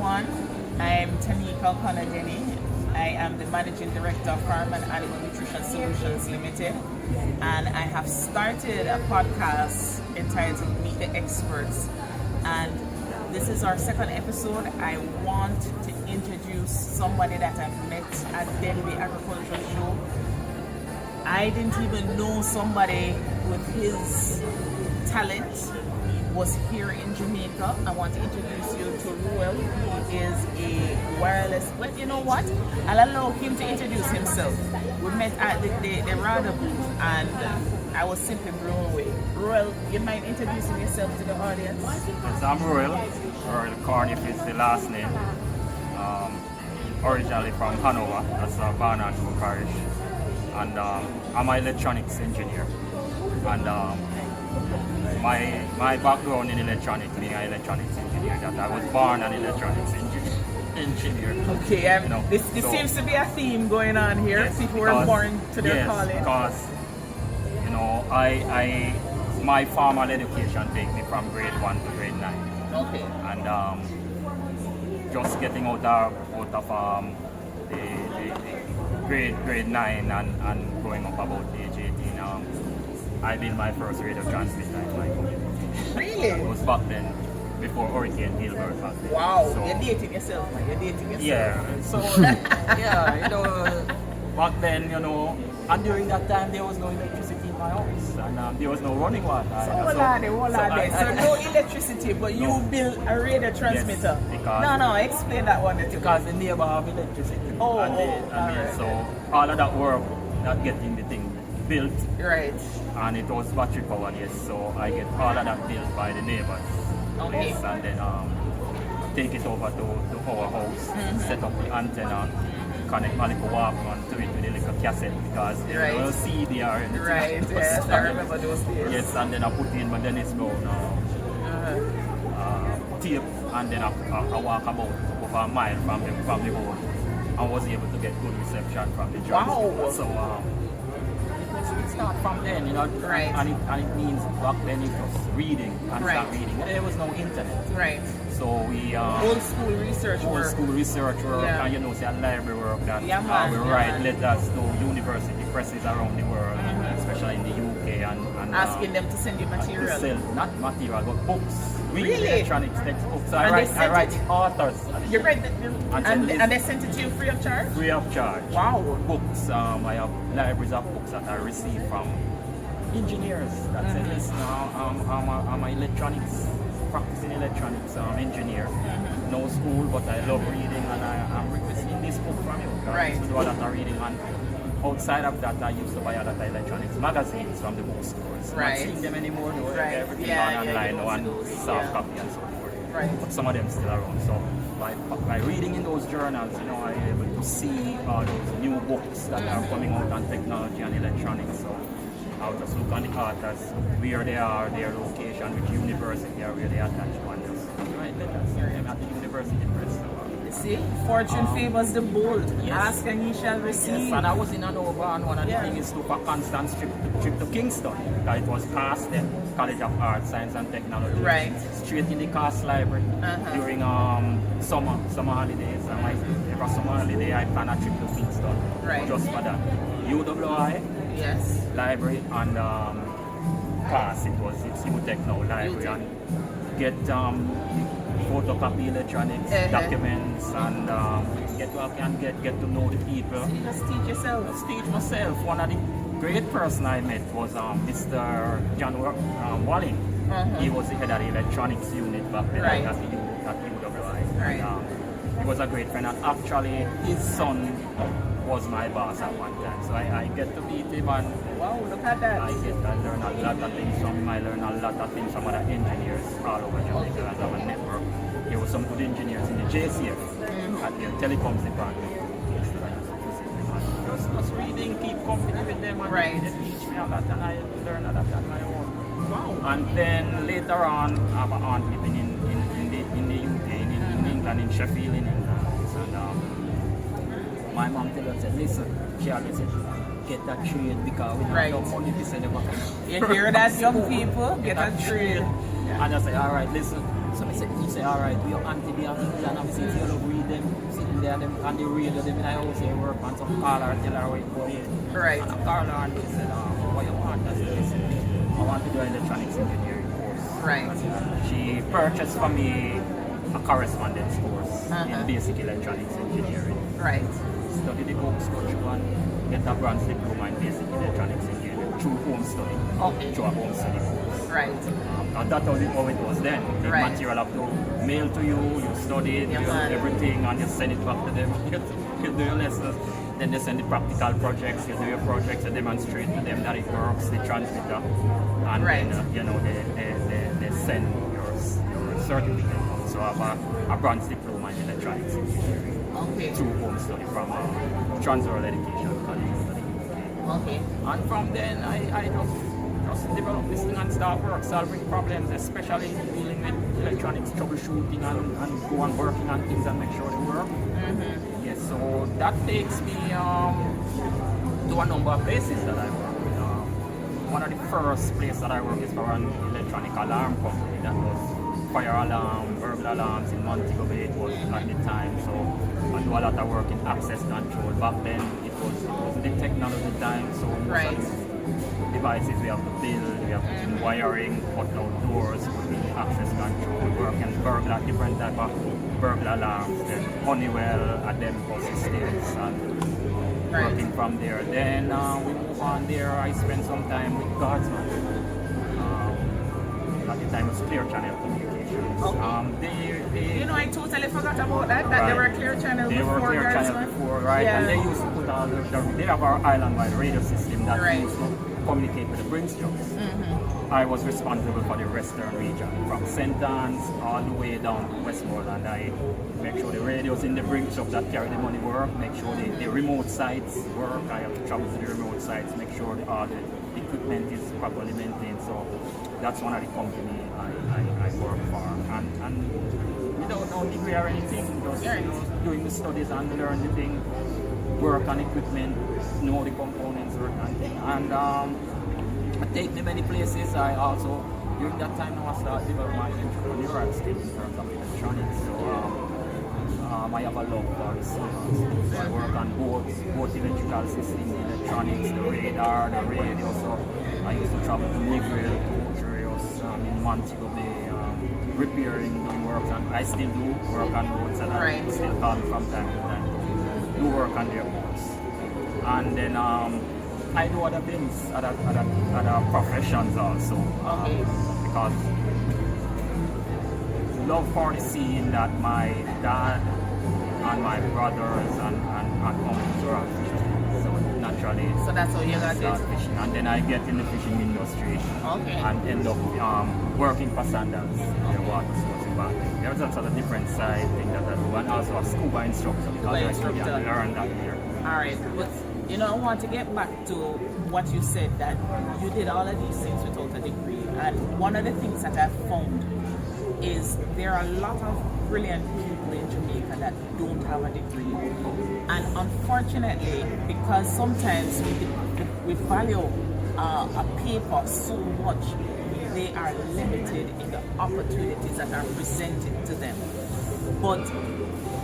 everyone. I'm Tanika Conageni. I am the Managing Director of Farm and Animal Nutrition Solutions Limited. And I have started a podcast entitled Meet the Experts. And this is our second episode. I want to introduce somebody that I met at Denby Agricultural Show. I didn't even know somebody with his talent was here in Jamaica. I want to introduce you to Ruel. He is a wireless, well, you know what? I'll allow him to introduce himself. We met at the Radar booth and I was simply blown away. Ruel, you mind introducing yourself to the audience? Yes, I'm Ruel Carvill is the last name. Originally from Hanover, that's Barnard Parish. And I'm an electronics engineer. And my background in electronics, being an electronics engineer, that I was born an electronics engineer. Okay, this seems to be a theme going on here. Yes, people were born to their calling. Because my formal education takes me from grade 1 to grade 9. Okay. And just getting out of the grade 9 and growing up about age 18, I built my first radio transmitter in my community. Really? It was back then, before Hurricane Gilbert back then. Wow, so, you're dating yourself, man. You're dating yourself. Yeah, so, back then, and during that time, there was no electricity in my house, and there was no running water. So no electricity, but you built a radio transmitter. Yes, no, explain that one to me. Because the neighbor have electricity. So all of that work, that getting the thing built. Right. And it was battery powered, yes. So I get all of that built by the neighbors. Okay. Yes, and then take it over to our house, set up the antenna, connect my little Walkman to it with a little cassette because there was no CD or anything. Right, yes, I remember those days. Yes, and then I put in my Dennis Brown tape, and then I walk about over a mile from the road and was able to get good reception from the drums. Wow. So it's not from then, right. and it means back then it was reading and start reading. There was no internet. Right. So we old school research work. And library work that we write letters to university presses around the world, especially in the UK and asking them to send you material. To sell, not material, but books. Really? Electronics textbooks. I write authors. You read and they sent it to you free of charge? Free of charge. Wow. Books. I have libraries of books that I receive from engineers that say, listen, I'm an electronics, practicing electronics engineer. No school, but I love reading and I'm requesting this book from you. Right. This is what I'm reading. And outside of that, I used to buy other electronics magazines from the bookstores. Right. I'm not seeing them anymore. Everything online, one soft copy and so forth. Right. But some of them still around. So by reading in those journals, I'm able to see all those new books that are coming out on technology and electronics. So I'll just look on the authors, where they are, their location, which university are, where they attach to, and just write letters at the university press. See, fortune favors the bold. Yes. Ask and ye shall receive. Yes, and I was in Hanover, and one of the things is to a constant trip to Kingston. It was CAST then, College of Arts, Science and Technology. Right. Straight in the CAST library during summer holidays. And every summer holiday, I plan a trip to Kingston. Right. Just for that. UWI. Yes. Library and CAST. It's UTech now library and get photocopy electronics, documents, and get to know the people. So you just teach yourself. Just teach myself. One of the great person I met was Mr. John Walling. He was the head of the electronics unit back then at UWI. Right. And, he was a great friend, and actually his son was my boss at one time. So I get to meet him, and wow, look at that. I learn a lot of things from him. I learn a lot of things from other engineers all over Jamaica as a network. There were some good engineers in the JCF at the telecoms department. Just reading, keep company with them, and they teach me a lot, and I learn a lot on my own. Wow. And then later on, I have an aunt living in the UK, in England, in Sheffield, in England. And my mom said, listen, she always said, get that trade because we don't have no money to send them back. You hear that, young people? Get that trade. And I say, all right, listen. So you say, all right, we are anti-England, and we see you love read them, sitting there, them, and they read them in the house, they work on some caller, tell her what you go in. Right. And a caller, and they said, what you want? I said, listen, I want to do electronics engineering course. Right. She purchased for me a correspondence course in basic electronics engineering. Right. Study the books, go through and get a bronze diploma in basic electronics engineering through home study. Okay. Through a home study course. Right. And that was how it was then. The Right. material have to mail to you, you study it, Yeah, you man. everything, and you send it back to them. You do your lessons. Then they send the practical projects, you do your projects, you demonstrate to them that it works, the transmitter. And Right. then, they send your certificate. So I have a bronze diploma in electronics engineering. Okay. Through home study from Transworld Education College to the UK. Okay. And from then I just developed this thing and start solving problems, especially dealing with electronics troubleshooting and go on working on things and make sure they work. Mm-hmm. Yes, so that takes me to a number of places that I work. One of the first places that I work is for an electronic alarm company that was fire alarm, burglar alarms in Montego Bay. It was at the time, so I do a lot of work in access control. Back then, it was the technology time, so Right. devices we have to build, we have to do wiring, cut out doors, put in access control, work and burglar, different type of burglar alarms, then Honeywell, Ademco systems, and Right. working from there. Then we move on there. I spent some time with Guardsman. At the time it was Clear Channel Communications. Okay. You know, I totally forgot about that they were Clear Channel They before. were Clear Channel Guardsman. before, right? Yeah. And they used to put all they have our island-wide radio system that Right. used to communicate with the Brinks trucks. I was responsible for the western region, from St. Anne's all the way down to Westmoreland. I make sure the radios in the Brinks truck that carry the money work, make sure the remote sites work. I have to travel to the remote sites, make sure all the equipment is properly maintained. So that's one of the company I work for. And without no degree or anything, just doing the studies and learn the thing, work on equipment, know the components, work on thing. And I take me many places. I also, during that time, I started developing my entrepreneurial skills in terms of electronics. So I have a love for this. So I work on both electrical systems, electronics, the radar, the radio. So I used to travel to Negril, to Urios, in Montego Bay, repairing, doing work, and I still do work on boats, and I still call me from time to time to do work on their boats. And then I do other things, other professions also, because love for the scene that my dad and my brothers and uncles were fishing. So naturally, So that's how you got start it. fishing, and then I get in the fishing industry and end up working for Sandals, their water sports back. There's also a different side thing that I do, and also a scuba instructor because I learned that here. All right, but you know, I want to get back to what you said, that you did all of these things without a degree. And one of the things that I've found is there are a lot of brilliant people in Jamaica that don't have a degree. And unfortunately, because sometimes we value a paper so much, they are limited in the opportunities that are presented to them. But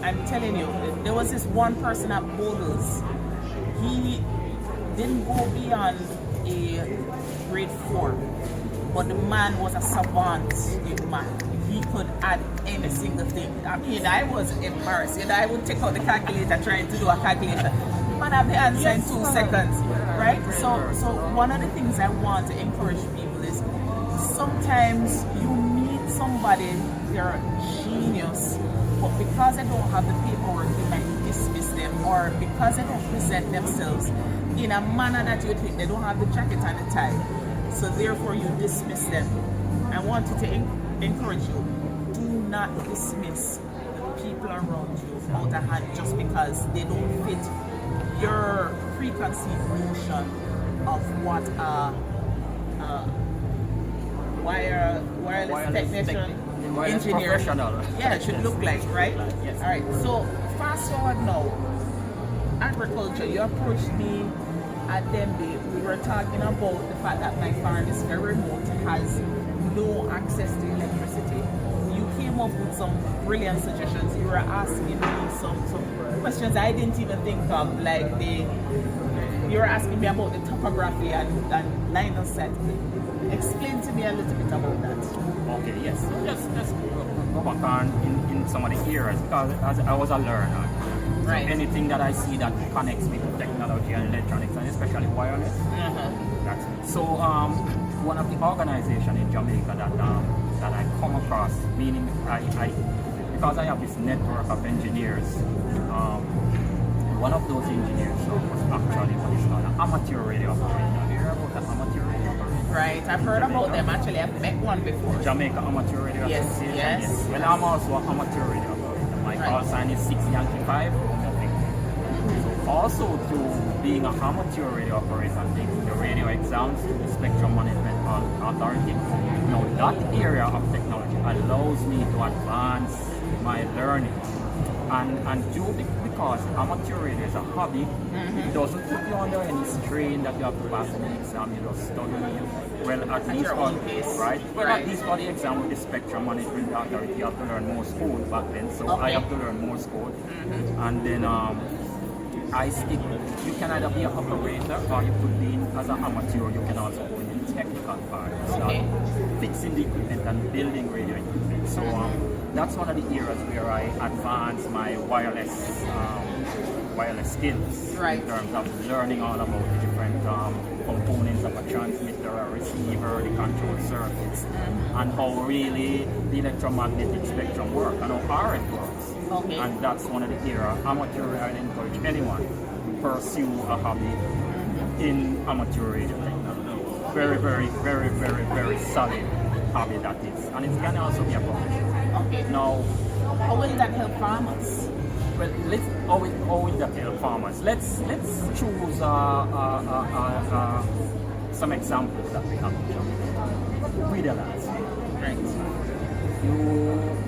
I'm telling you, there was this one person at Boulders. He didn't go beyond a grade 4, but the man was a savant in math. He could add any single thing. I mean, I was embarrassed. You know, I would take out the calculator trying to do a calculation. Man, have the answer in 2 seconds, right? So one of the things I want to encourage people is sometimes you meet somebody, they're a genius, but because they don't have the paperwork, you might dismiss them, or because they don't present themselves in a manner that you think they don't have the jacket and the tie, so therefore you dismiss them. I want you to encourage you, do not dismiss the people around you out of hand just because they don't fit your preconceived notion of what a wireless technician, engineer, should look like, right? Yes. All right. So fast forward now, agriculture. You approached me at Dembe. We were talking about the fact that my farm is very remote, has no access to electricity. You came come up with some brilliant suggestions. You were asking me some questions I didn't even think of, like you were asking me about the topography and line of sight. Explain to me a little bit about that. Okay, yes. So let's go back on in some of the areas, because as I was a learner, Right. so anything that I see that connects me to technology and electronics, and especially wireless, that's it. So one of the organizations in Jamaica that I come across, meaning I because I have this network of engineers, one of those engineers was actually what is called an amateur radio operator. Have you heard about that amateur radio operator? Right, I've heard about them. Actually, I've met one before. Jamaica Amateur Radio Yes, Association. yes. Well, I'm also an amateur radio operator. My call sign is 6 Yankee 5. So also through being an amateur radio operator and taking the radio exams to the Spectrum Management Authority, now that area of technology allows me to advance my learning. And because amateur radio is a hobby, it doesn't put you under any strain that you have to pass an exam, you just study. Well, at least your own pace. Right? Well, Right. at least for the exam with the Spectrum Management Authority, you have to learn Morse code back then. So I Okay. have to learn Morse code. And then I stick, you can either be an operator or you could be as an amateur, you can also go in the technical part. Start Okay. fixing the equipment and building radio equipment. So that's one of the areas where I advance my wireless skills, Right. in terms of learning all about the different components of a transmitter, a receiver, the control circuits, and how really the electromagnetic spectrum works and how RF works. Okay. And that's one of the areas amateur. I encourage anyone to pursue a hobby in amateur radio technology. Very, very, very, very, very solid hobby that is, and it can also be a profession. Okay. Now, How will that help farmers? well, how will that help farmers? Let's choose some examples that we have in Jamaica. With the lands. Right.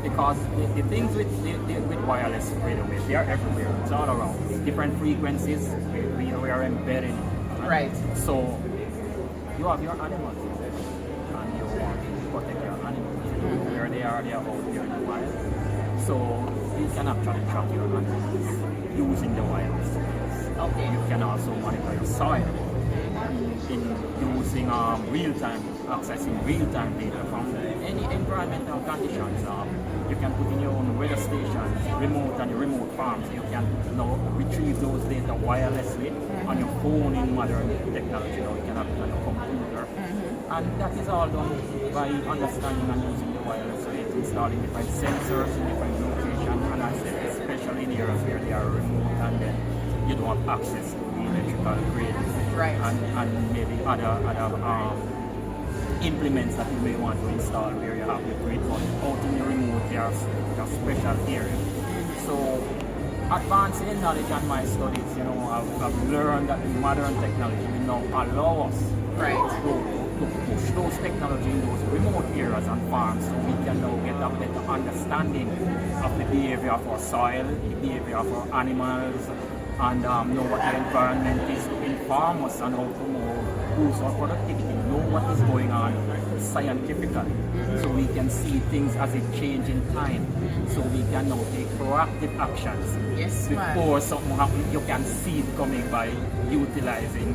Because the things with wireless radio waves, they are everywhere. It's all around. Different frequencies, we are embedded in. Right. So you have your animals and you want to protect your animals. Where they are out there in the wild. So you can actually track your animals using the wireless signals. Okay. You can also monitor your soil in using real-time, accessing real-time data from any environmental conditions. You can put in your own weather stations, remote and remote farms. You can retrieve those data wirelessly on your phone in modern technology. You can have it on your computer. And that is all done by understanding and using the wireless rate, installing different sensors in different locations, and I said especially in areas where they are remote and then you don't have access to the electrical grid. Right. And maybe other implements that you may want to install where you have the grid, but out in the remote areas, a special area. So advancing in knowledge and my studies, I've learned that the modern technology will now allow us to push those technology in those remote areas and farms, so we can now get a better understanding of the behavior of our soil, the behavior of our animals, and know what the environment is to inform us and how to boost our productivity, know what is going on scientifically, so we can see things as it change in time, so we can now take proactive actions. Yes, Before something happens, you can see it coming by utilizing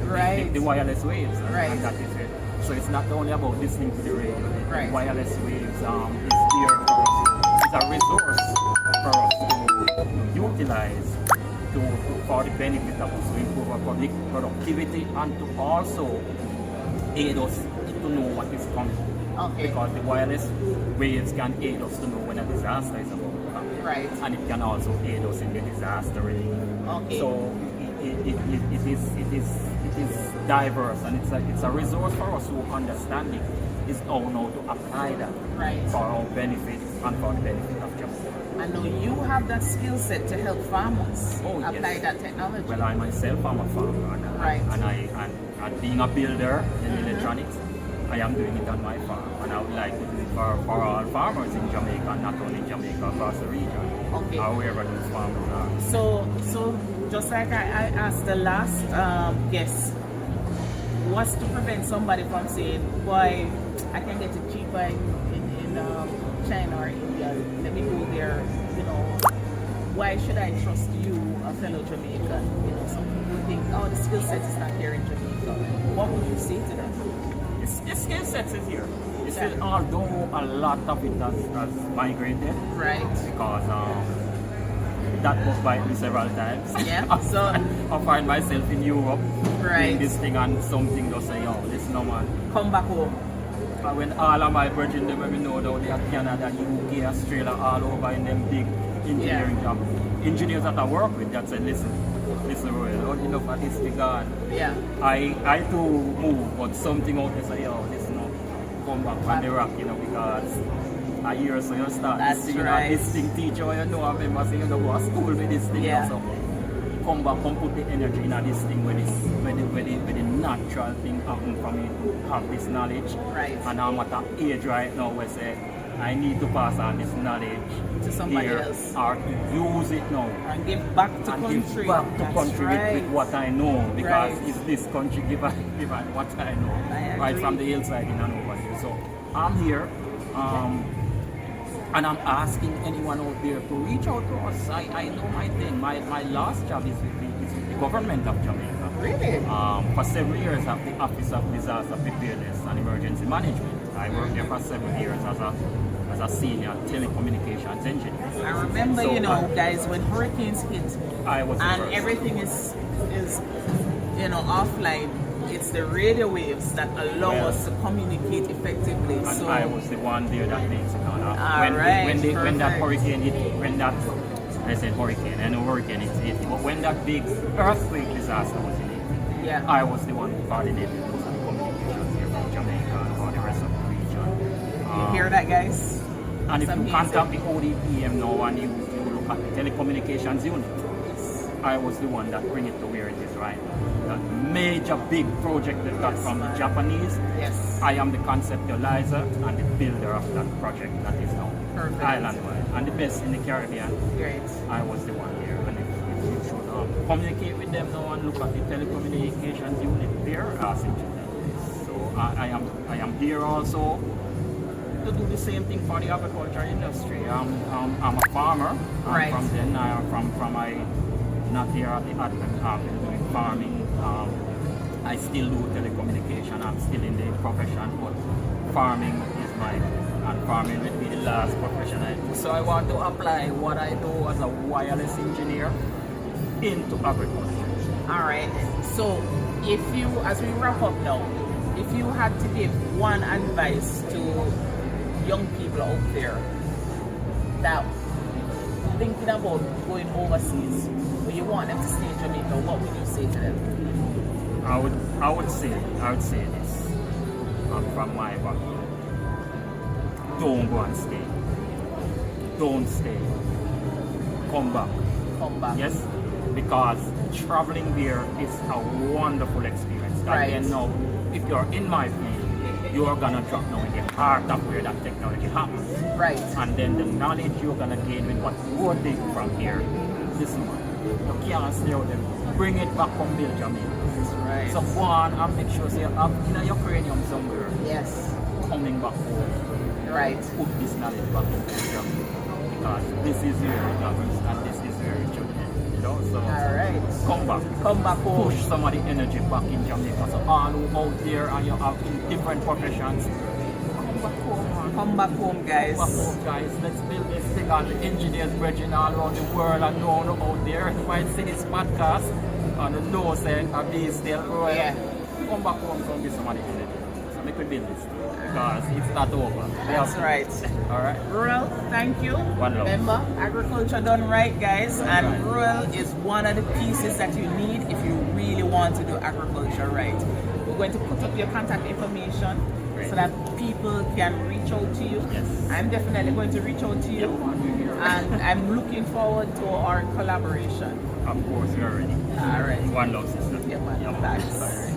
the wireless waves, and that is it. So it's not only about listening to the radio. The wireless waves is there for us. It's a resource for us to utilize for the benefit of us, to improve our productivity and to also aid us to know what is coming. Okay. Because the wireless waves can aid us to know when a disaster is about to happen. Right. And it can also aid us in the disaster relief. Okay. So it is diverse, and it's a resource for us who understand it. Is how now to apply that for our benefit and for the benefit of Jamaica. And now you have that skill set to help farmers apply yes. that technology. Well, I myself am a farmer, and being a builder in electronics, I am doing it on my farm, and I would like to do it for all farmers in Jamaica, not only in Jamaica, across the region, or wherever those farmers are. So just like I asked the last guest, what's to prevent somebody from saying, boy, I can get it cheaper in in China or India, let me go there, you know, why should I trust you, a fellow Jamaican? You know, some people think, oh, the skill set is not here in Jamaica. What would you say to them? The skill set is here. Although a lot of it has migrated. Right. Because that book bite me several times. Yeah. So I find myself in Europe right. doing this thing and something just say, oh, listen, no man. Come back home. But when all of my brethren them we know down there, Canada, UK, Australia, all over in them big engineering jobs. Engineers that I work with that said, listen, Ruel, don't you know for this thing gone. Yeah. I too move, but something out there say, oh, listen, no, come back on the rock, you know, because a year so you start that's this thing, right. you know, this thing teacher, you know, I remember saying, you know, go to school with this thing, yeah. so come back, come put the energy in this thing where the natural thing happen for me to have this knowledge. Right. And I'm at an age right now where say, I need to pass on this knowledge to somebody here, else. or to use it now. And give back to and country. Give back to country right. with what I know, because right. it's this country given what I know. Right from the hillside in and over here. So I'm here. And I'm asking anyone out there to reach out to us. I know my thing. My last job is with the government of Jamaica. Really? For several years at the Office of Disaster Preparedness and Emergency Management. I worked there for several years as a senior telecommunications engineer. I remember, so, you know, guys, when hurricanes hit I was and everything is you know, offline. It's the radio waves that allow us to communicate effectively. And so I was the one there that makes it on. When that hurricane hit, I said hurricane, and a hurricane hit, but when that big earthquake disaster was hit, yeah. I was the one who coordinated those communications here from Jamaica and for the rest of the region. You hear that, guys? And That's if you contact the ODPM now and you look at the telecommunications unit, I was the one that bring it to where it is right now. That major big project that got from the Japanese. Yes. I am the conceptualizer and the builder of that project that is now island-wide and the best in the Caribbean. Great. I was the one there. And if you should communicate with them now and look at the telecommunications unit there, ask them to this. So I am here also to do the same thing for the agriculture industry. I'm a farmer. Right. From then from I not here at the admin doing farming. I still do telecommunication. I'm still in the profession, but farming is and farming will be the last profession I do. So I want to apply what I do as a wireless engineer into agriculture. All right. So if you, as we wrap up now, if you had to give one advice to young people out there that thinking about going overseas, but you want them to stay in Jamaica, what would you say to them? I would say this from my background. Don't go and stay. Don't stay. Come back. Come back. Yes, because traveling there is a wonderful experience. Right. And then now, if you're in my field, you are gonna drop now in the heart of where that technology happens. Right. And then the knowledge you're gonna gain with what you take from here. Listen, you can't stay out there. Bring it back from build Jamaica. That's right. So go on and make sure you have in your cranium somewhere. Yes. Coming back home. Right. Put this knowledge back into Jamaica. Because this is where it happens and this is where it should end. You know? So all right. Come back. Come back home. Push some of the energy back in Jamaica. So all who out there and you have in different professions, come back home, man. Come back home, guys. Come back home, guys. Let's build this thing on the engineers bridging all around the world and know out there. You might see this podcast and the know saying a be still Ruel. Yeah. Come back home, come get some of the energy. So make we build this thing. Because it's not over. That's right. Alright. Ruel, thank you. One love. Remember, agriculture done right, guys. Done and right. Ruel is one of the pieces that you need if you really want to do agriculture right. We're going to put up your contact information so that people can reach out to you. Yes. I'm definitely going to reach out to you. And I'm looking forward to our collaboration. Of course, you're ready. All right. One love, sister. Yeah, man. Thanks.